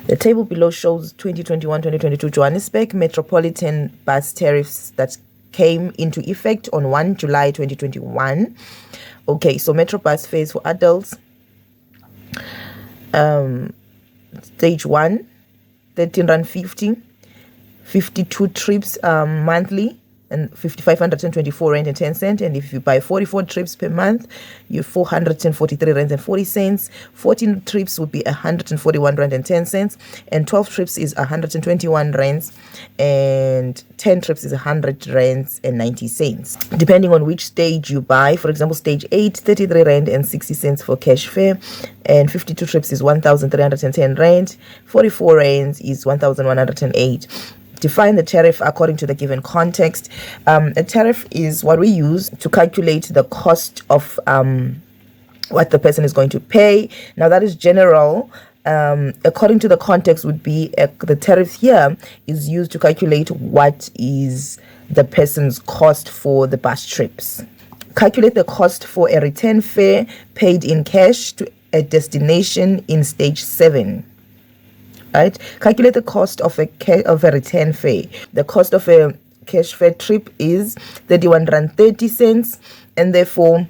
The table below shows 2021-2022 Johannesburg Metropolitan Bus tariffs that came into effect on 1 July 2021. Okay, so Metro bus fares for adults. Stage 1, 13 Rand 50, 52 trips monthly, and 5,524 rand and 10 cents. And if you buy 44 trips per month, you're 443 rand and 40 cents. 14 trips would be 141 rand and 10 cents, and 12 trips is 121 rands, and 10 trips is 100 rands and 90 cents, depending on which stage you buy. For example, stage 8, 33 rand and 60 cents for cash fare, and 52 trips is 1,310 rand. 44 rands is 1,108. Define the tariff according to the given context. A tariff is what we use to calculate the cost of what the person is going to pay. Now, that is general. According to the context would be the tariff here is used to calculate what is the person's cost for the bus trips. Calculate the cost for a return fare paid in cash to a destination in stage 7. Right? Calculate the cost of a return fare. The cost of a cash fare trip is 31 Rand 30 cents, and therefore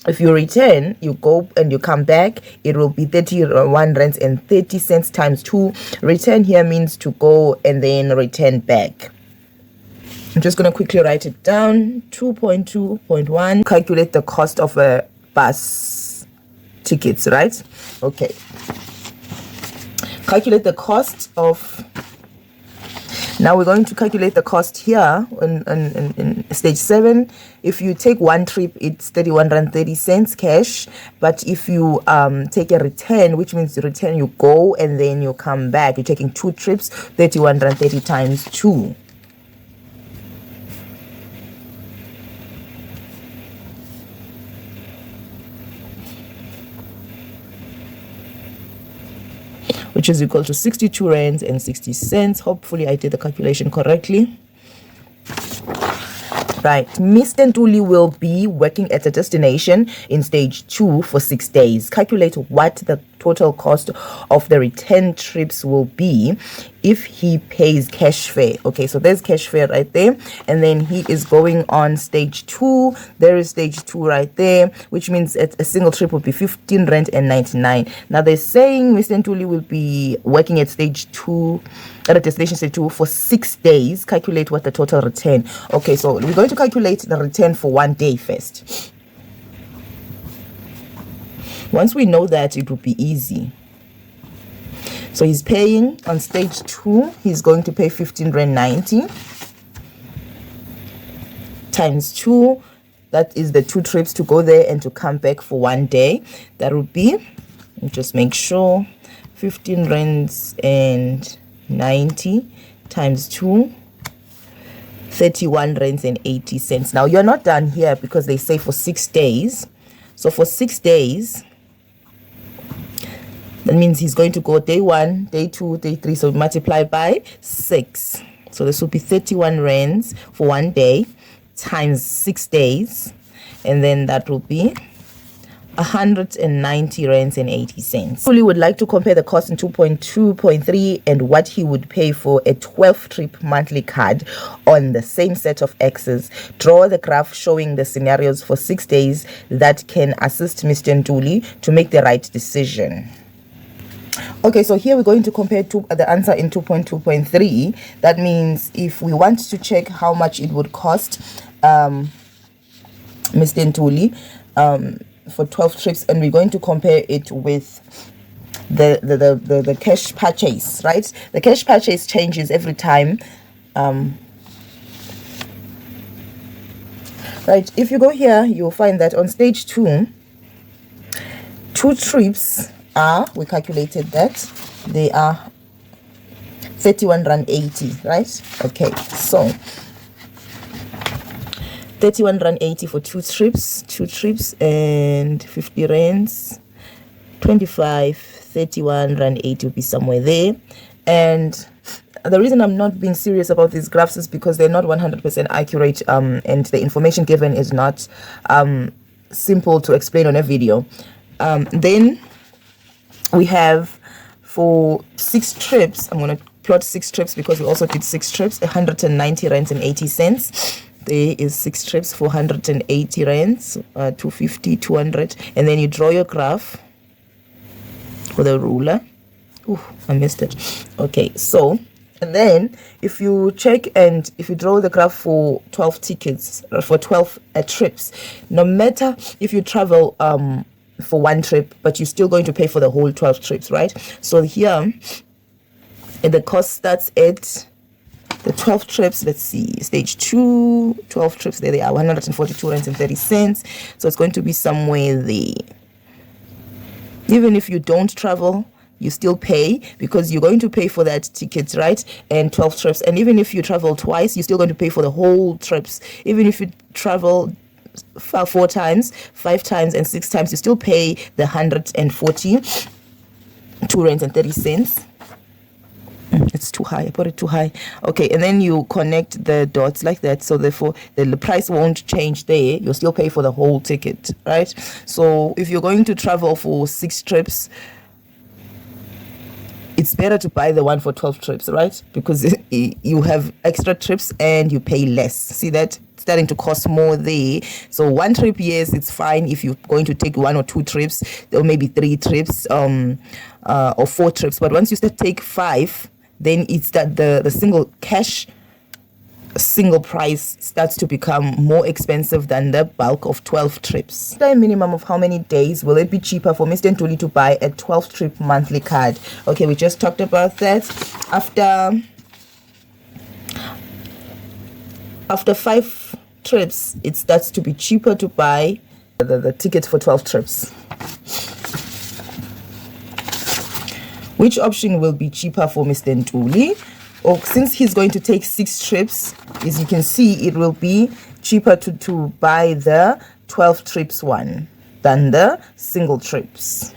if you return, you go and you come back, it will be 31 Rands and 30 cents times 2. Return here means to go and then return back. I'm just going to quickly write it down. 2.2.1. Calculate the cost of a bus tickets, right? Okay. Calculate the cost of. Now we're going to calculate the cost here in stage 7. If you take one trip, it's 31 Rand 30 cents cash. But if you take a return, which means you return, you go and then you come back, you're taking 2 trips, 31 Rand 30 times 2. Which is equal to 62 rands and 60 cents. Hopefully I did the calculation correctly. Right, Mr. Ntuli will be working at a destination in stage 2 for 6 days. Calculate what the total cost of the return trips will be if he pays cash fare. Okay, so there's cash fare right there, and then he is going on stage 2. There is stage 2 right there, which means a single trip would be 15 Rand and 99. Now they're saying Mr. Ntuli will be working at stage 2, at a destination stage 2 for 6 days. Calculate what the total return. Okay, so we're going to calculate the return for 1 day first. Once we know that, it will be easy. So he's paying on stage 2, he's going to pay 15 Rand 90 times 2. That is the 2 trips to go there and to come back for 1 day. That would be, just make sure, 15 Rands and 90 times 2, 31 Rands and 80 cents. Now you're not done here because they say for 6 days. So for 6 days, that means he's going to go day 1, day 2, day 3. So multiply by 6. So this will be 31 Rands for 1 day times 6 days. And then that will be 190 Rands and 80 cents. Ntuli would like to compare the cost in 2.2.3 and what he would pay for a 12-trip monthly card on the same set of axes. Draw the graph showing the scenarios for 6 days that can assist Mr. Ntuli to make the right decision. Okay, so here we're going to compare the answer in 2.2.3. That means if we want to check how much it would cost Mr. Ntuli for 12 trips, and we're going to compare it with the cash purchase, right? The cash purchase changes every time. Right, if you go here, you'll find that on stage 2, 2 trips are, we calculated that, they are 31 Rand 80, right? Okay, so 31 Rand 80 for 2 trips and 50 Rands, 25, 31 Rand 80 will be somewhere there. And the reason I'm not being serious about these graphs is because they're not 100% accurate, and the information given is not simple to explain on a video. Then we have for 6 trips, I'm going to plot 6 trips because we also did 6 trips, 190 rands and 80 cents. There is 6 trips for 180 rands, 250, 200, and then you draw your graph with a ruler. Ooh, I missed it. Okay, so, and then if you check and if you draw the graph for 12 tickets, or for 12 trips, no matter if you travel for 1 trip, but you're still going to pay for the whole 12 trips, right? So here, and the cost starts at the 12 trips. Let's see, stage 2, 12 trips, there they are, 142 rands and 30 cents. So it's going to be somewhere there. Even if you don't travel, you still pay, because you're going to pay for that ticket, right? And 12 trips. And even if you travel twice, you're still going to pay for the whole trips. Even if you travel 4 times, 5 times, and 6 times, you still pay the 142 rands and 30 cents. It's too high. I put it too high. Okay, and then you connect the dots like that, so therefore the price won't change there. You'll still pay for the whole ticket, right? So if you're going to travel for 6 trips, it's better to buy the one for 12 trips, right? Because you have extra trips and you pay less. See that? It's starting to cost more there. So 1 trip, yes, it's fine if you're going to take 1 or 2 trips, or maybe 3 trips, or 4 trips. But once you start take 5, then it's that the single price starts to become more expensive than the bulk of 12 trips. The minimum of how many days will it be cheaper for Mr. Ntuli to buy a 12 trip monthly card? Okay, we just talked about that. After 5 trips, it starts to be cheaper to buy the ticket for 12 trips. Which option will be cheaper for Mr. Ntuli? Or since he's going to take 6 trips, as you can see, it will be cheaper to buy the 12 trips one than the single trips.